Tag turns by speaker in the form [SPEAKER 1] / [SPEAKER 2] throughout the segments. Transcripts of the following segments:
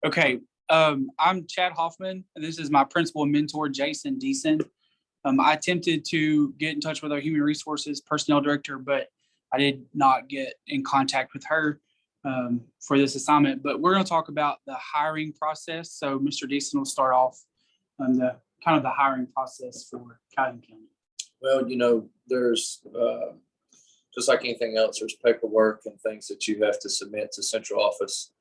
[SPEAKER 1] Okay. I'm Chad Hoffman, and this is my principal and mentor, Jason Deason. I attempted to get in touch with our human resources personnel director, but I did not get in contact with her for this assignment. But we're going to talk about the hiring process. So Mr. Deason will start off on the kind of the hiring process for Calhoun County.
[SPEAKER 2] Well, there's just like anything else, there's paperwork and things that you have to submit to central office.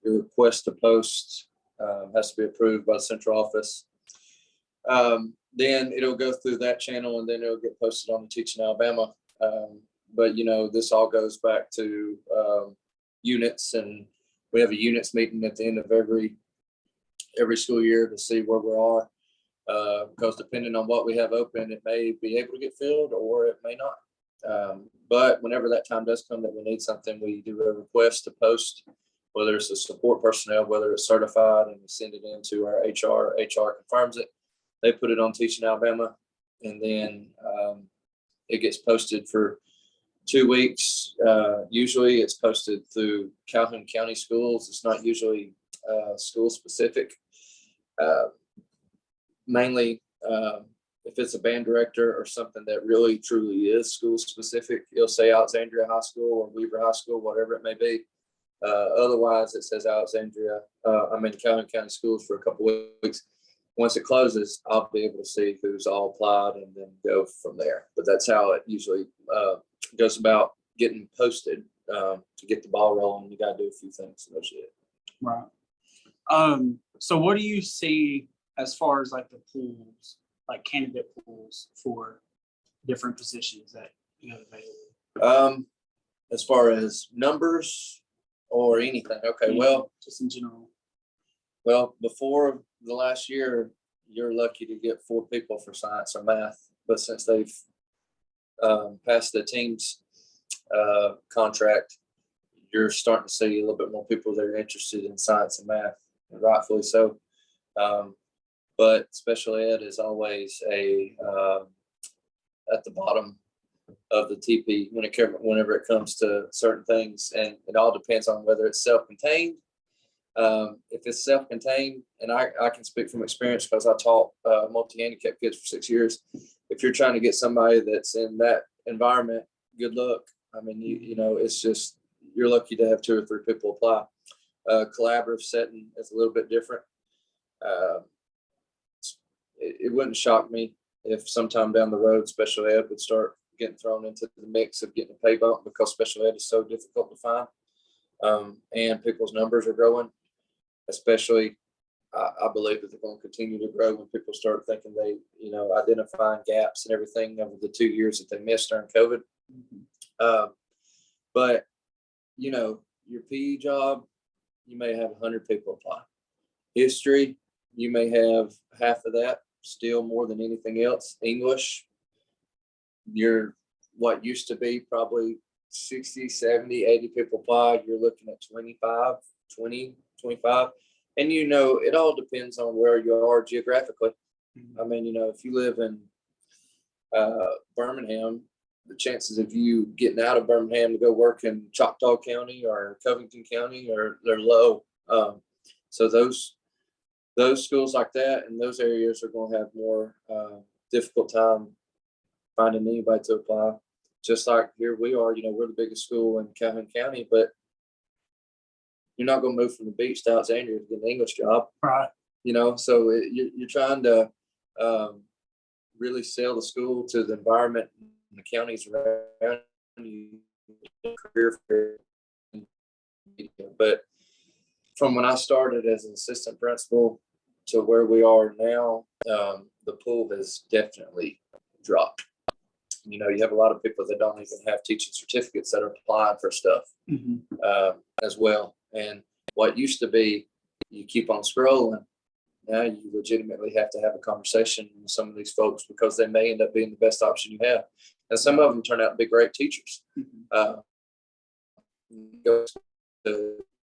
[SPEAKER 2] Your request to post has to be approved by the central office. Then it'll go through that channel, and then it'll get posted on the Teaching Alabama. But this all goes back to units, and we have a units meeting at the end of every school year to see where we are. Because depending on what we have open, it may be able to get filled or it may not. But whenever that time does come that we need something, we do a request to post, whether it's a support personnel, whether it's certified, and we send it into our HR. HR confirms it. They put it on Teaching Alabama, and then it gets posted for 2 weeks. Usually it's posted through Calhoun County schools. It's not usually school specific. Mainly if it's a band director or something that really truly is school specific, it'll say Alexandria High School or Weaver High School, whatever it may be. Otherwise it says Calhoun County schools for a couple of weeks. Once it closes, I'll be able to see who's all applied and then go from there. But that's how it usually goes about getting posted. To get the ball rolling, you got to do a few things. So that's it.
[SPEAKER 1] Right. So what do you see as far as like the pools, like candidate pools for different positions that you have available?
[SPEAKER 2] As far as numbers or anything? Okay, well,
[SPEAKER 1] just in general.
[SPEAKER 2] Well, before the last year, you're lucky to get 4 people for science or math. But since they've passed the team's contract, you're starting to see a little bit more people that are interested in science and math, and rightfully so. But special ed is always at the bottom of the TP whenever it comes to certain things, and it all depends on whether it's self-contained. If it's self-contained, and I can speak from experience because I taught multi-handicapped kids for 6 years. If you're trying to get somebody that's in that environment, good luck. I mean, it's just, you're lucky to have 2 or 3 people apply. Collaborative setting is a little bit different. It wouldn't shock me if sometime down the road special ed would start getting thrown into the mix of getting a pay bump, because special ed is so difficult to find, and people's numbers are growing. Especially, I believe that they're going to continue to grow when people start thinking they, identifying gaps and everything over the 2 years that they missed during COVID. But your PE job, you may have 100 people apply. History, you may have half of that, still more than anything else. English, you're what used to be probably 60, 70, 80 people apply. You're looking at 20, 25. And, it all depends on where you are geographically. I mean, if you live in Birmingham, the chances of you getting out of Birmingham to go work in Choctaw County or Covington County they're low. So those schools like that in those areas are going to have more difficult time finding anybody to apply. Just like here we are, we're the biggest school in Calhoun County, but you're not going to move from the beach to Alexandria to get an English job.
[SPEAKER 1] Right.
[SPEAKER 2] So you're trying to really sell the school to the environment and the counties around you. But from when I started as an assistant principal to where we are now, the pool has definitely dropped. You have a lot of people that don't even have teaching certificates that are applying for stuff as well. And what used to be, you keep on scrolling. Now you legitimately have to have a conversation with some of these folks, because they may end up being the best option you have. And some of them turn out to be great teachers. Go to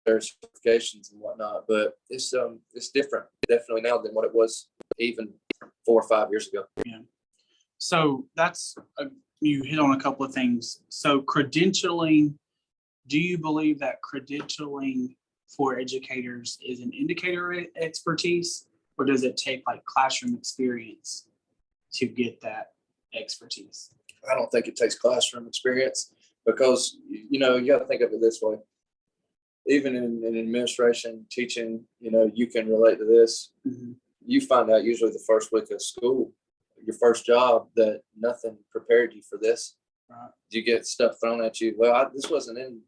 [SPEAKER 2] their certifications and whatnot, but it's different definitely now than what it was even 4 or 5 years ago.
[SPEAKER 1] Yeah. So that's you hit on a couple of things. So credentialing, do you believe that credentialing for educators is an indicator of expertise, or does it take like classroom experience to get that expertise?
[SPEAKER 2] I don't think it takes classroom experience because, you got to think of it this way. Even in administration, teaching, you can relate to this.
[SPEAKER 1] Mhm.
[SPEAKER 2] You find out usually the first week of school, your first job, that nothing prepared you for this.
[SPEAKER 1] Right.
[SPEAKER 2] You get stuff thrown at you. Well, this wasn't in,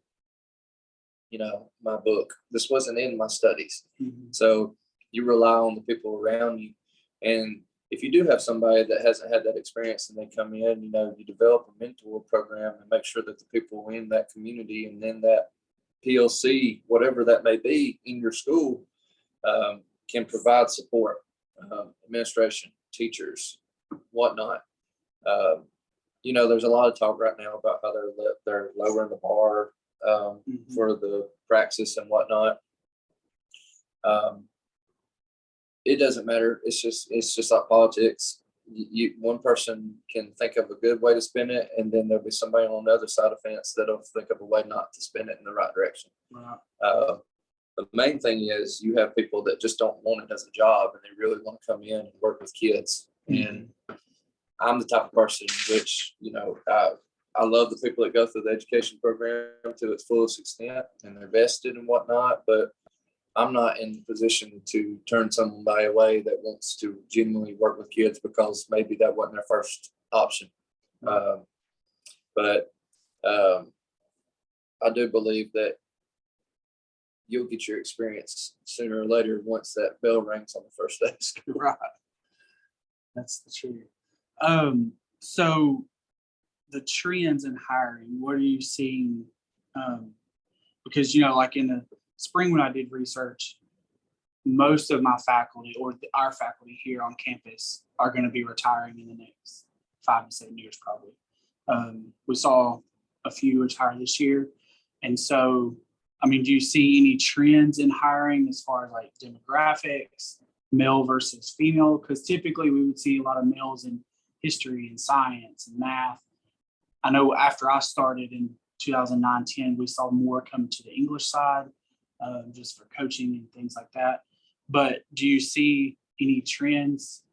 [SPEAKER 2] my book. This wasn't in my studies.
[SPEAKER 1] Mhm.
[SPEAKER 2] So you rely on the people around you. And if you do have somebody that hasn't had that experience and they come in, you develop a mentor program and make sure that the people in that community and then that PLC, whatever that may be in your school, can provide support, administration, teachers, whatnot. There's a lot of talk right now about how they're lowering the bar
[SPEAKER 1] Mhm.
[SPEAKER 2] for the praxis and whatnot. It doesn't matter. It's just like politics. One person can think of a good way to spin it, and then there'll be somebody on the other side of the fence that'll think of a way not to spin it in the right direction.
[SPEAKER 1] Right.
[SPEAKER 2] The main thing is you have people that just don't want it as a job, and they really want to come in and work with kids. And I'm the type of person which, I love the people that go through the education program to its fullest extent, and they're vested and whatnot, but I'm not in the position to turn somebody away that wants to genuinely work with kids because maybe that wasn't their first option. But I do believe that you'll get your experience sooner or later once that bell rings on the first day of school.
[SPEAKER 1] Right. That's the truth. So the trends in hiring, what are you seeing? Because, like in the spring when I did research, most of my faculty or our faculty here on campus are going to be retiring in the next 5 to 7 years, probably. We saw a few retire this year. And so, do you see any trends in hiring as far as like demographics, male versus female? Because typically we would see a lot of males in history and science and math. I know after I started in 2009-10, we saw more come to the English side, just for coaching and things like that. But do you see any trends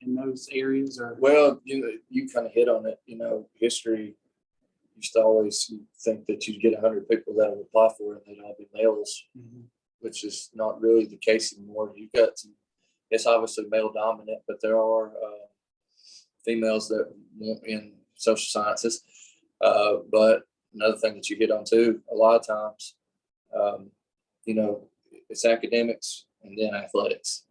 [SPEAKER 1] in those areas? Or
[SPEAKER 2] Well, you kind of hit on it. History used to always think that you'd get 100 people that would apply for it, and they'd all be males, which is not really the case anymore. You've got it's obviously male dominant, but there are females that want in social sciences. But another thing that you hit on too, a lot of times, it's academics and then athletics.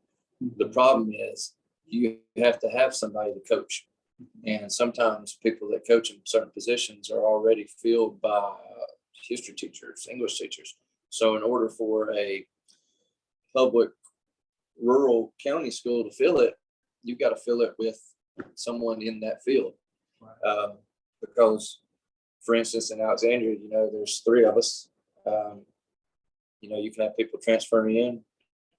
[SPEAKER 2] The problem is you have to have somebody to coach. And sometimes people that coach in certain positions are already filled by history teachers, English teachers. So in order for a public rural county school to fill it, you've got to fill it with someone in that field.
[SPEAKER 1] Right.
[SPEAKER 2] Because, for instance, in Alexandria, there's 3 of us. You can have people transferring in,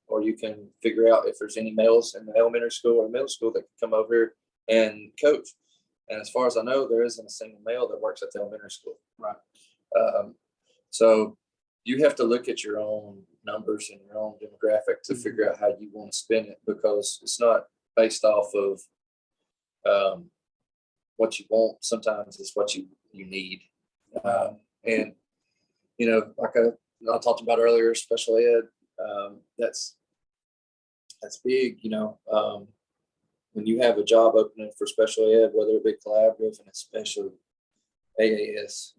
[SPEAKER 2] or you can figure out if there's any males in the elementary school or middle school that can come over here and coach. And as far as I know, there isn't a single male that works at the elementary school.
[SPEAKER 1] Right.
[SPEAKER 2] So you have to look at your own numbers and your own demographic to figure out how you want to spin it, because it's not based off of what you want. Sometimes it's what you need. And, like I talked about earlier, special ed, that's big, when you have a job opening for special ed, whether it be collaborative and especially AAS,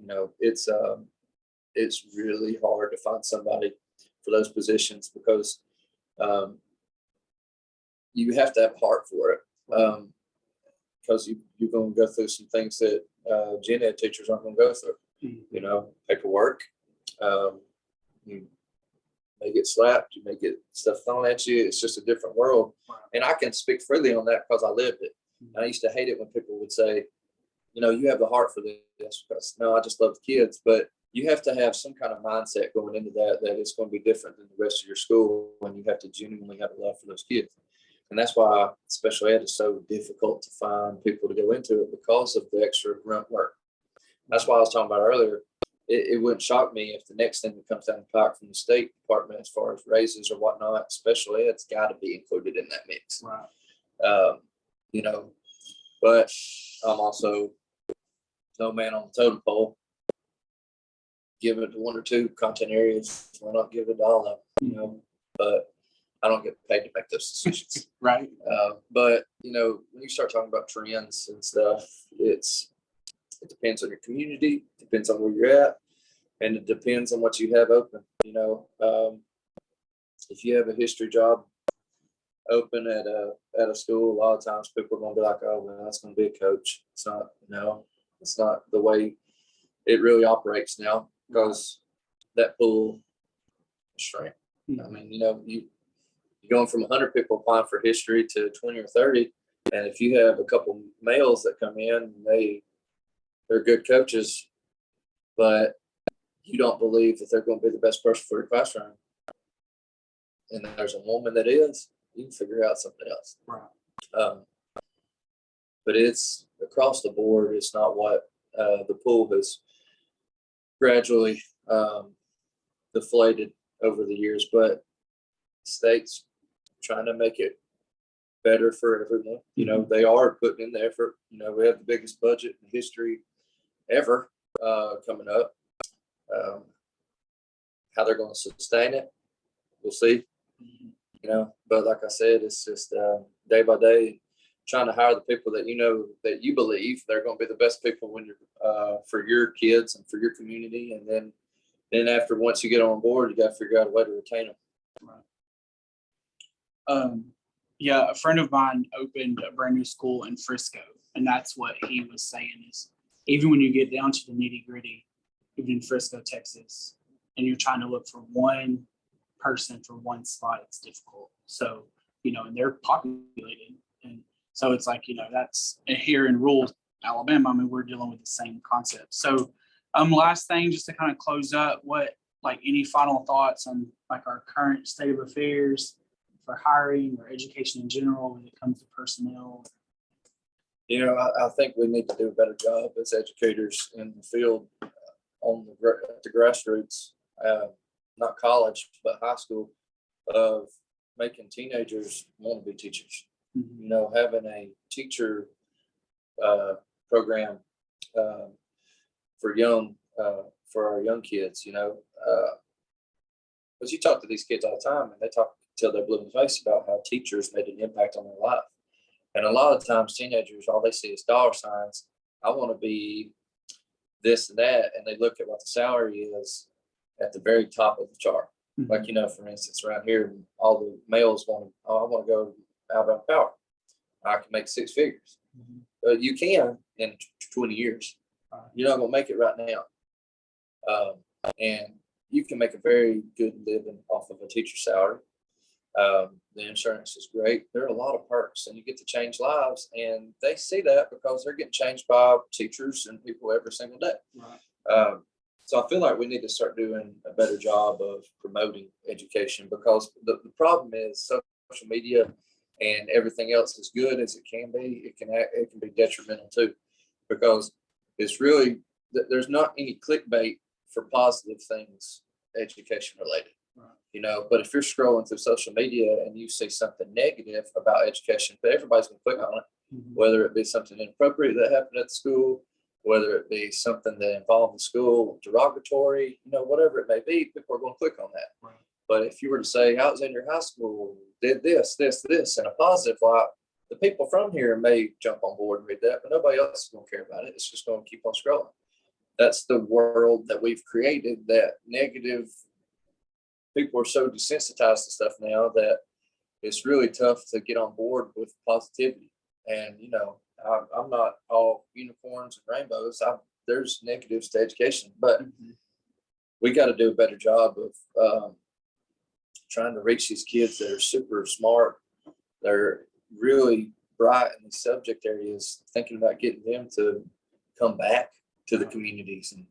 [SPEAKER 2] it's really hard to find somebody for those positions, because you have to have heart for it, because you're going to go through some things that gen ed teachers aren't going to go through. Paperwork. You may get slapped, you may get stuff thrown at you. It's just a different world. And I can speak freely on that because I lived it. And I used to hate it when people would say, you have the heart for this. Because no, I just love the kids. But you have to have some kind of mindset going into that it's going to be different than the rest of your school, when you have to genuinely have a love for those kids. And that's why special ed is so difficult to find people to go into it, because of the extra grunt work. That's why I was talking about earlier. it wouldn't shock me if the next thing that comes down the pike from the state department as far as raises or whatnot, special ed's got to be included in that mix.
[SPEAKER 1] Right.
[SPEAKER 2] You know, but I'm also no man on the totem pole. Give it to one or two content areas. Why not give it to all of them? You know, but I don't get paid to make those decisions.
[SPEAKER 1] Right.
[SPEAKER 2] But you know, when you start talking about trends and stuff, it depends on your community, depends on where you're at, and it depends on what you have open. You know, if you have a history job open at a school, a lot of times people are going to be like, "Oh, well, that's going to be a coach." It's not. No, it's not the way it really operates now, because that pool shrank. I mean, you know, you're going from 100 people applying for history to 20 or 30, and if you have a couple males that come in, they're good coaches, but you don't believe that they're going to be the best person for your classroom, and there's a woman that is, you can figure out something else.
[SPEAKER 1] Right.
[SPEAKER 2] But it's across the board. It's not what the pool has gradually deflated over the years, but state's trying to make it better for everyone. You know, they are putting in the effort. You know, we have the biggest budget in history ever coming up. How they're going to sustain it, we'll see. You know, but like I said, it's just day by day, trying to hire the people that you know that you believe they're going to be the best people when you're for your kids and for your community, and then after once you get on board, you got to figure out a way to retain them.
[SPEAKER 1] Right. Yeah, a friend of mine opened a brand new school in Frisco, and that's what he was saying is even when you get down to the nitty gritty, even in Frisco, Texas, and you're trying to look for one person for one spot, it's difficult. So, you know, and they're populated. And so it's like, you know, that's here in rural Alabama. I mean, we're dealing with the same concept. So, last thing, just to kind of close up, what, like, any final thoughts on like our current state of affairs for hiring or education in general when it comes to personnel?
[SPEAKER 2] You know, I think we need to do a better job as educators in the field on the grassroots, not college, but high school, of making teenagers want to be teachers.
[SPEAKER 1] Mm-hmm.
[SPEAKER 2] You know, having a teacher program for our young kids, you know, because you talk to these kids all the time and they talk till they're blue in the face about how teachers made an impact on their life. And a lot of times teenagers, all they see is dollar signs. I want to be this and that. And they look at what the salary is at the very top of the chart.
[SPEAKER 1] Mm-hmm.
[SPEAKER 2] Like, you know, for instance, around here, all the males I want to go to Alabama Power. I can make six figures.
[SPEAKER 1] Mm-hmm.
[SPEAKER 2] You can in 20 years. You're not going to make it right now. And you can make a very good living off of a teacher's salary. The insurance is great. There are a lot of perks, and you get to change lives, and they see that because they're getting changed by teachers and people every single day.
[SPEAKER 1] Right.
[SPEAKER 2] So I feel like we need to start doing a better job of promoting education, because the problem is social media and everything else, as good as it can be, it can be detrimental too, because it's really, there's not any clickbait for positive things education related. You know, but if you're scrolling through social media and you see something negative about education, everybody's going to click on it,
[SPEAKER 1] Mm-hmm.
[SPEAKER 2] whether it be something inappropriate that happened at the school, whether it be something that involved the school, derogatory, you know, whatever it may be, people are going to click on that.
[SPEAKER 1] Right.
[SPEAKER 2] But if you were to say, I was in your high school, did this, in a positive light, the people from here may jump on board and read that, but nobody else is going to care about it. It's just going to keep on scrolling. That's the world that we've created, that negative. People are so desensitized to stuff now that it's really tough to get on board with positivity. And, you know, I'm not all unicorns and rainbows. There's negatives to education, but
[SPEAKER 1] Mm-hmm.
[SPEAKER 2] we got to do a better job of trying to reach these kids that are super smart. They're really bright in these subject areas, thinking about getting them to come back to the communities and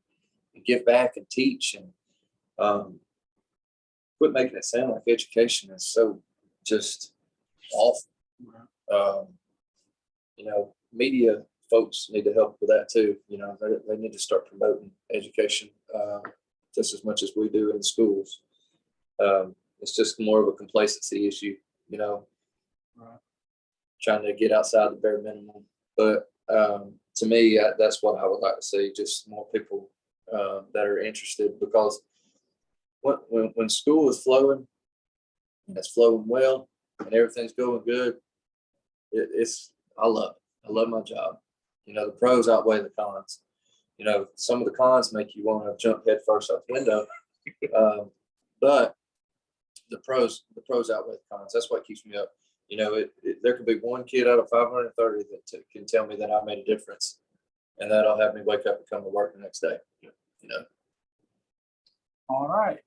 [SPEAKER 2] give back and teach, and quit making it sound like education is so just awful. You know, media folks need to help with that too. You know, they need to start promoting education just as much as we do in schools. It's just more of a complacency issue, you know,
[SPEAKER 1] Right.
[SPEAKER 2] trying to get outside the bare minimum. But to me, that's what I would like to see, just more people that are interested, because when school is flowing, and it's flowing well, and everything's going good, I love it. I love my job. You know, the pros outweigh the cons. You know, some of the cons make you want to jump head first out the window, but the pros outweigh the cons. That's what keeps me up. You know, there could be one kid out of 530 that can tell me that I made a difference, and that'll have me wake up and come to work the next day. You know.
[SPEAKER 1] All right.